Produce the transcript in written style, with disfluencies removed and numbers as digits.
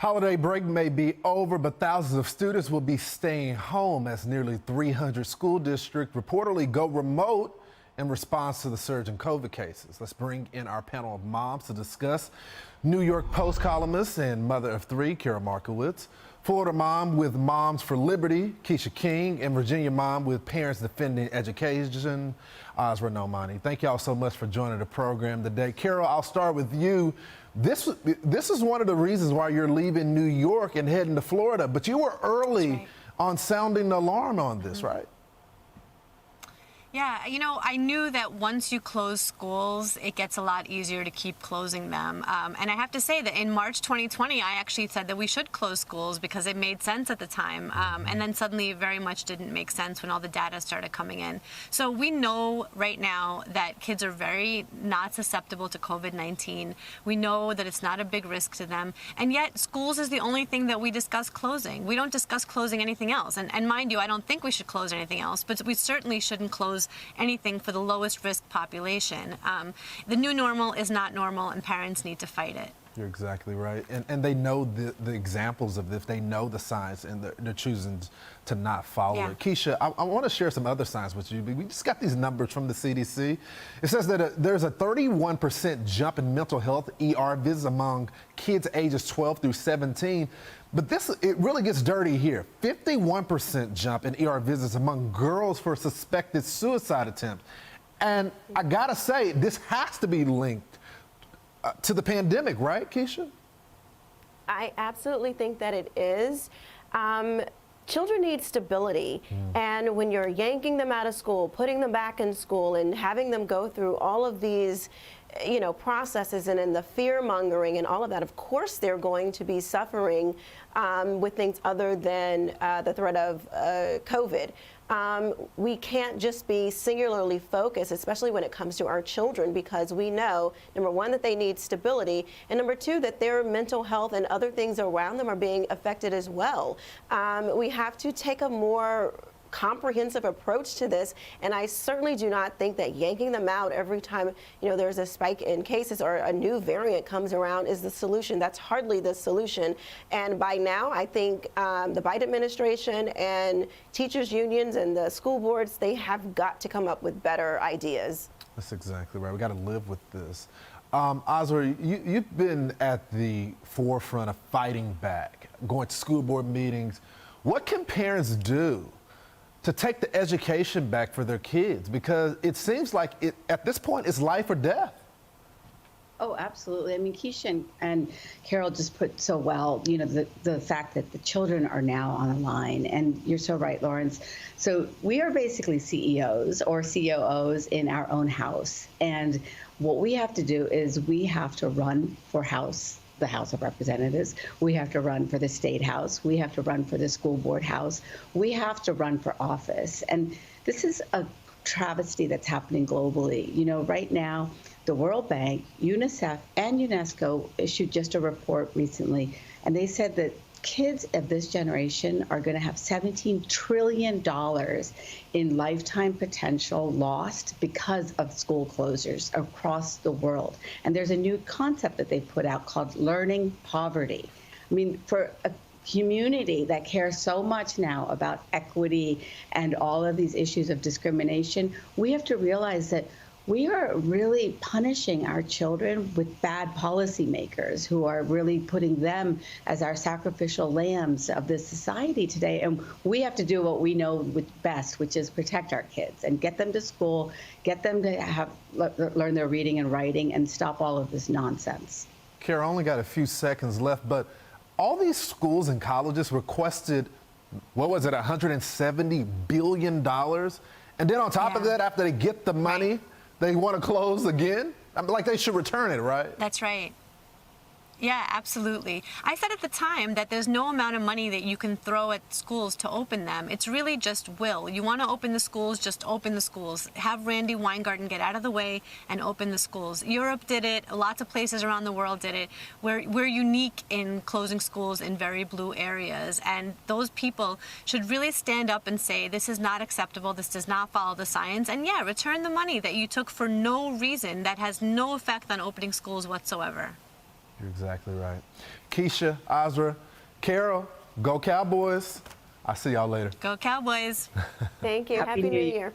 Holiday break may be over, but thousands of students will be staying home as nearly 300 school districts reportedly go remote in response to the surge in COVID cases. Let's bring in our panel of moms to discuss. New York Post columnist and mother of three, Carol Markowitz, Florida mom with Moms for Liberty, Quisha King, and Virginia mom with Parents Defending Education, Azra Nomani. Thank y'all so much for joining the program today. Carol, I'll start with you. This is one of the reasons why you're leaving New York and heading to Florida, but you were early on sounding the alarm on this, right? Yeah, you know, I knew that once you close schools, it gets a lot easier to keep closing them. And I have to say that in March 2020, I actually said that we should close schools because it made sense at the time. And then suddenly it very much didn't make sense when all the data started coming in. So we know right now that kids are very not susceptible to COVID-19. We know that it's not a big risk to them. And yet schools is the only thing that we discuss closing. We don't discuss closing anything else. And mind you, I don't think we should close anything else, but we certainly shouldn't close anything for the lowest risk population. The new normal is not normal, and parents need to fight it. You're exactly right. And they know the examples of this. They know the signs, and they're choosing to not follow it. Quisha, I want to share some other signs with you. We just got these numbers from the CDC. It says that there's a 31% jump in mental health ER visits among kids ages 12 through 17. But it really gets dirty here. 51% jump in ER visits among girls for suspected suicide attempts. And I gotta say, this has to be linked to the pandemic, right, Quisha? I absolutely think that it is. Children need stability, and when you're yanking them out of school, putting them back in school, and having them go through all of these processes and in the fear mongering and all of that, of course they're going to be suffering with things other than the threat of COVID. We can't just be singularly focused, especially when it comes to our children, because we know, number one, that they need stability, and number two, that their mental health and other things around them are being affected as well. We have to take a more comprehensive approach to this, and I certainly do not think that yanking them out every time there's a spike in cases or a new variant comes around is the solution. That's hardly the solution. And by now, I think the Biden administration and teachers unions and the school boards, they have got to come up with better ideas. That's exactly right. We got to live with this. Azra, you've been at the forefront of fighting back, going to school board meetings. What can parents do to take the education back for their kids? Because it seems like at this point, it's life or death. Oh, absolutely. I mean, Quisha and Carol just put so well, the fact that the children are now on the line. And you're so right, Lawrence. So we are basically CEOs or COOs in our own house. And what we have to do is we have to run for the House of Representatives. We have to run for the State House. We have to run for the school board house. We have to run for office. And this is a travesty that's happening globally. Right now, the World Bank, UNICEF, and UNESCO issued just a report recently, and they said that kids of this generation are going to have $17 trillion in lifetime potential lost because of school closures across the world. And there's a new concept that they put out called learning poverty. I mean, for a community that cares so much now about equity and all of these issues of discrimination, we have to realize that we are really punishing our children with bad policymakers who are really putting them as our sacrificial lambs of this society today. And we have to do what we know best, which is protect our kids and get them to school, get them to learn their reading and writing, and stop all of this nonsense. Carol, I only got a few seconds left, but all these schools and colleges requested, what was it, $170 billion? And then on top of that, after they get the money, they want to close again? I mean, like, they should return it, right? That's right. Yeah, absolutely. I said at the time that there's no amount of money that you can throw at schools to open them. It's really just will. You want to open the schools, just open the schools. Have Randy Weingarten get out of the way and open the schools. Europe did it. Lots of places around the world did it. We're unique in closing schools in very blue areas. And those people should really stand up and say, this is not acceptable. This does not follow the science. And yeah, return the money that you took for no reason that has no effect on opening schools whatsoever. You're exactly right. Quisha, Azra, Carol, go Cowboys. I'll see y'all later. Go Cowboys. Thank you. Happy Happy New New Year. Year.